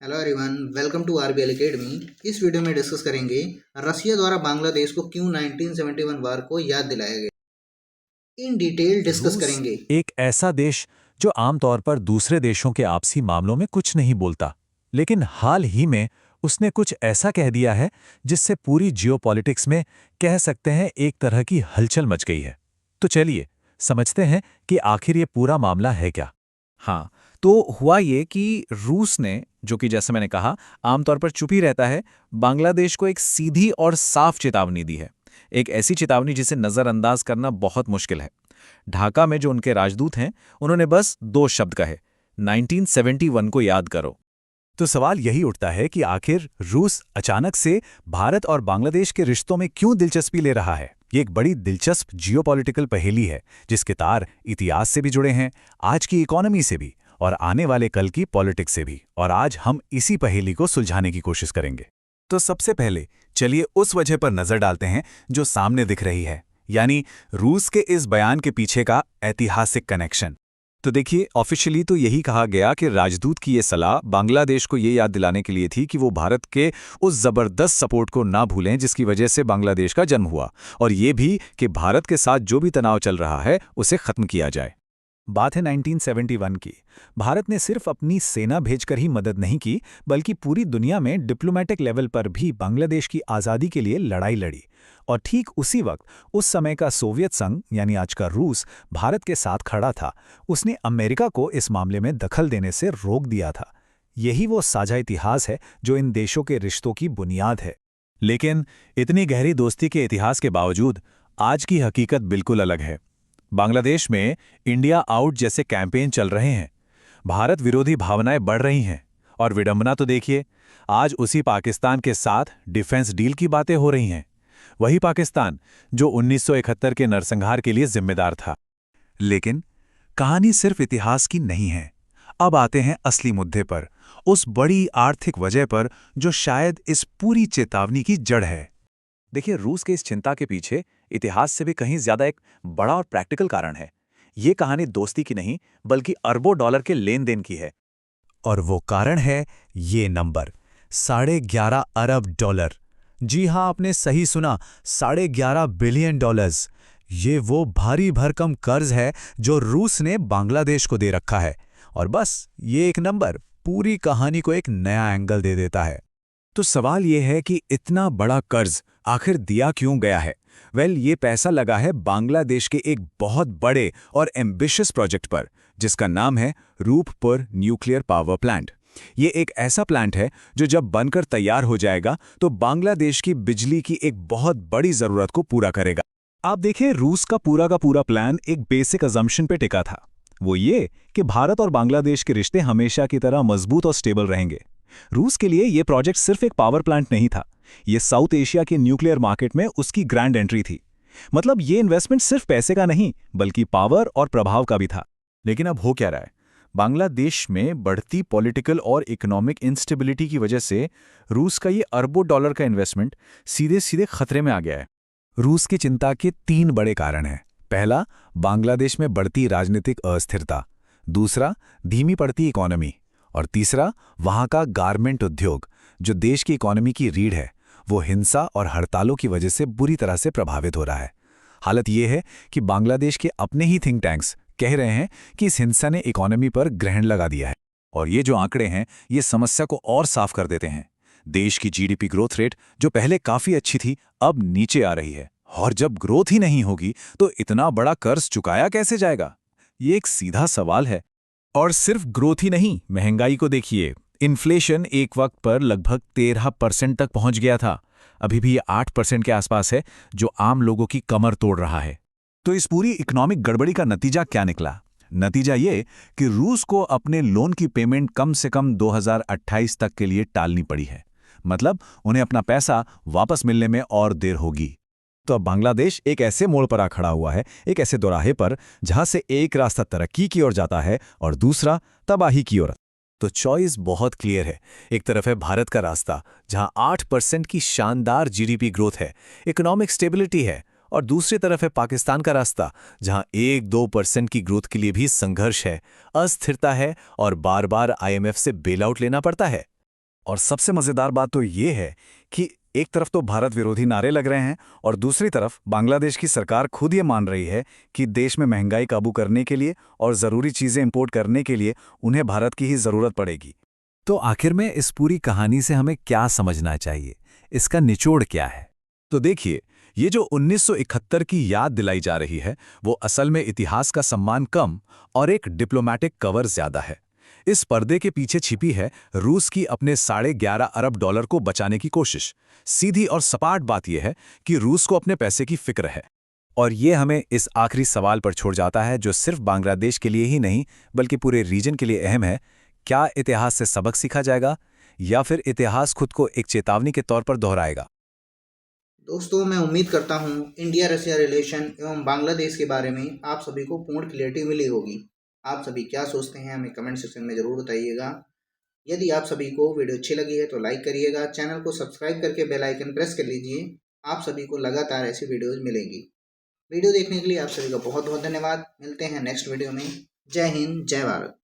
Hello everyone, welcome to RBL academy. इस video में discuss करेंगे रसिया द्वारा बांग्लादेश को क्यों 1971 वार को याद दिलाया गया। इन डिटेल डिस्कस रूस करेंगे। एक ऐसा देश जो आमतौर पर दूसरे देशों के आपसी मामलों में कुछ नहीं बोलता, लेकिन हाल ही में उसने कुछ ऐसा कह दिया है जिससे पूरी जियोपॉलिटिक्स में कह सकते हैं एक तरह की हलचल मच गई है। तो चलिए समझते हैं कि आखिर ये पूरा मामला है क्या। हाँ, तो हुआ ये कि रूस ने, जो कि जैसे मैंने कहा आमतौर पर चुप ही रहता है, बांग्लादेश को एक सीधी और साफ चेतावनी दी है। एक ऐसी चेतावनी जिसे नज़रअंदाज करना बहुत मुश्किल है। ढाका में जो उनके राजदूत हैं, उन्होंने बस दो शब्द कहे, 1971 को याद करो। तो सवाल यही उठता है कि आखिर रूस अचानक से भारत और बांग्लादेश के रिश्तों में क्यों दिलचस्पी ले रहा है। ये एक बड़ी दिलचस्प जियोपॉलिटिकल पहेली है जिसके तार इतिहास से भी जुड़े हैं, आज की इकोनॉमी से भी और आने वाले कल की पॉलिटिक्स से भी। और आज हम इसी पहेली को सुलझाने की कोशिश करेंगे। तो सबसे पहले चलिए उस वजह पर नजर डालते हैं जो सामने दिख रही है, यानी रूस के इस बयान के पीछे का ऐतिहासिक कनेक्शन। तो देखिए, ऑफिशियली तो यही कहा गया कि राजदूत की ये सलाह बांग्लादेश को ये याद दिलाने के लिए थी कि वो भारत के उस जबरदस्त सपोर्ट को ना भूलें जिसकी वजह से बांग्लादेश का जन्म हुआ, और ये भी कि भारत के साथ जो भी तनाव चल रहा है उसे खत्म किया जाए। बात है 1971 की। भारत ने सिर्फ अपनी सेना भेजकर ही मदद नहीं की, बल्कि पूरी दुनिया में डिप्लोमेटिक लेवल पर भी बांग्लादेश की आज़ादी के लिए लड़ाई लड़ी। और ठीक उसी वक्त उस समय का सोवियत संघ, यानी आज का रूस, भारत के साथ खड़ा था। उसने अमेरिका को इस मामले में दखल देने से रोक दिया था। यही वो साझा इतिहास है जो इन देशों के रिश्तों की बुनियाद है। लेकिन इतनी गहरी दोस्ती के इतिहास के बावजूद आज की हकीकत बिल्कुल अलग है। बांग्लादेश में इंडिया आउट जैसे कैंपेन चल रहे हैं, भारत विरोधी भावनाएं बढ़ रही हैं, और विडंबना तो देखिए, आज उसी पाकिस्तान के साथ डिफेंस डील की बातें हो रही हैं। वही पाकिस्तान जो 1971 के नरसंहार के लिए जिम्मेदार था। लेकिन कहानी सिर्फ इतिहास की नहीं है। अब आते हैं असली मुद्दे पर, उस बड़ी आर्थिक वजह पर जो शायद इस पूरी चेतावनी की जड़ है। देखिए, रूस के इस चिंता के पीछे इतिहास से भी कहीं ज्यादा एक बड़ा और प्रैक्टिकल कारण है। ये कहानी दोस्ती की नहीं, बल्कि अरबों डॉलर के लेन देन की है। और वो कारण है ये नंबर, $11.5 अरब। जी हां, आपने सही सुना, $11.5 बिलियन। ये वो भारी भरकम कर्ज है जो रूस ने बांग्लादेश को दे रखा है। और बस ये एक नंबर पूरी कहानी को एक नया एंगल दे देता है। तो सवाल ये है कि इतना बड़ा कर्ज आखिर दिया क्यों गया है? ये पैसा लगा है बांग्लादेश के एक बहुत बड़े और एम्बिशियस प्रोजेक्ट पर, जिसका नाम है रूपपुर न्यूक्लियर पावर प्लांट। ये एक ऐसा प्लांट है जो जब बनकर तैयार हो जाएगा तो बांग्लादेश की बिजली की एक बहुत बड़ी जरूरत को पूरा करेगा। आप देखिए, रूस का पूरा प्लान एक बेसिक अजम्पशन पे टिका था। वो ये कि भारत और बांग्लादेश के रिश्ते हमेशा की तरह मजबूत और स्टेबल रहेंगे। रूस के लिए ये प्रोजेक्ट सिर्फ एक पावर प्लांट नहीं था, ये साउथ एशिया के न्यूक्लियर मार्केट में उसकी ग्रैंड एंट्री थी। मतलब ये इन्वेस्टमेंट सिर्फ पैसे का नहीं, बल्कि पावर और प्रभाव का भी था। लेकिन अब हो क्या रहा है? बांग्लादेश में बढ़ती पॉलिटिकल और इकोनॉमिक इंस्टेबिलिटी की वजह से रूस का ये अरबों डॉलर का इन्वेस्टमेंट सीधे सीधे खतरे में आ गया है। रूस की चिंता के 3 बड़े कारण हैं। पहला, बांग्लादेश में बढ़ती राजनीतिक अस्थिरता। दूसरा, धीमी पड़ती इकोनॉमी। और तीसरा, वहां का गारमेंट उद्योग, जो देश की इकोनॉमी की रीढ़ है, वो हिंसा और हड़तालों की वजह से बुरी तरह से प्रभावित हो रहा है। हालत ये है कि बांग्लादेश के अपने ही थिंक टैंक्स कह रहे हैं कि इस हिंसा ने इकोनॉमी पर ग्रहण लगा दिया है। और ये जो आंकड़े हैं, ये समस्या को और साफ कर देते हैं। देश की जीडीपी ग्रोथ रेट, जो पहले काफी अच्छी थी, अब नीचे आ रही है। और जब ग्रोथ ही नहीं होगी तो इतना बड़ा कर्ज चुकाया कैसे जाएगा? ये एक सीधा सवाल है। और सिर्फ ग्रोथ ही नहीं, महंगाई को देखिए। इन्फ्लेशन एक वक्त पर लगभग 13% तक पहुंच गया था। अभी भी ये 8% के आसपास है, जो आम लोगों की कमर तोड़ रहा है। तो इस पूरी इकोनॉमिक गड़बड़ी का नतीजा क्या निकला? नतीजा ये कि रूस को अपने लोन की पेमेंट कम से कम 2028 तक के लिए टालनी पड़ी है। मतलब उन्हें अपना पैसा वापस मिलने में और देर होगी। तो अब बांग्लादेश एक ऐसे मोड़ पर आ खड़ा हुआ है, एक ऐसे दोराहे पर जहां से एक रास्ता तरक्की की ओर जाता है और दूसरा तबाही की ओर। तो चॉइस बहुत क्लियर है। एक तरफ है भारत का रास्ता, जहां 8% की शानदार जीडीपी ग्रोथ है, इकोनॉमिक स्टेबिलिटी है, और दूसरी तरफ है पाकिस्तान का रास्ता, जहां 1-2% की ग्रोथ के लिए भी संघर्ष है, अस्थिरता है और बार बार आईएमएफ से बेल आउट लेना पड़ता है। और सबसे मजेदार बात तो ये है कि एक तरफ तो भारत विरोधी नारे लग रहे हैं और दूसरी तरफ बांग्लादेश की सरकार खुद ये मान रही है कि देश में महंगाई काबू करने के लिए और ज़रूरी चीज़ें इंपोर्ट करने के लिए उन्हें भारत की ही ज़रूरत पड़ेगी। तो आखिर में इस पूरी कहानी से हमें क्या समझना चाहिए, इसका निचोड़ क्या है? तो देखिए, ये जो 1971 की याद दिलाई जा रही है, वो असल में इतिहास का सम्मान कम और एक डिप्लोमैटिक कवर ज़्यादा है। इस पर्दे के पीछे छिपी है रूस की अपने $11.5 अरब को बचाने की कोशिश। सीधी और सपाट बात यह है कि रूस को अपने पैसे की फिक्र है। और ये हमें इस आखिरी सवाल पर छोड़ जाता है जो सिर्फ बांग्लादेश के लिए ही नहीं बल्कि पूरे रीजन के लिए अहम है। क्या इतिहास से सबक सीखा जाएगा या फिर इतिहास खुद को एक चेतावनी के तौर पर दोहराएगा? दोस्तों, मैं उम्मीद करता हूँ इंडिया रशिया रिलेशन एवं बांग्लादेश के बारे में आप सभी को पूर्ण क्लियरिटी मिली होगी। आप सभी क्या सोचते हैं हमें कमेंट सेक्शन में ज़रूर बताइएगा। यदि आप सभी को वीडियो अच्छी लगी है तो लाइक करिएगा, चैनल को सब्सक्राइब करके बेल आइकन प्रेस कर लीजिए। आप सभी को लगातार ऐसी वीडियोज़ मिलेंगी। वीडियो देखने के लिए आप सभी का बहुत बहुत धन्यवाद। मिलते हैं नेक्स्ट वीडियो में। जय हिंद, जय भारत।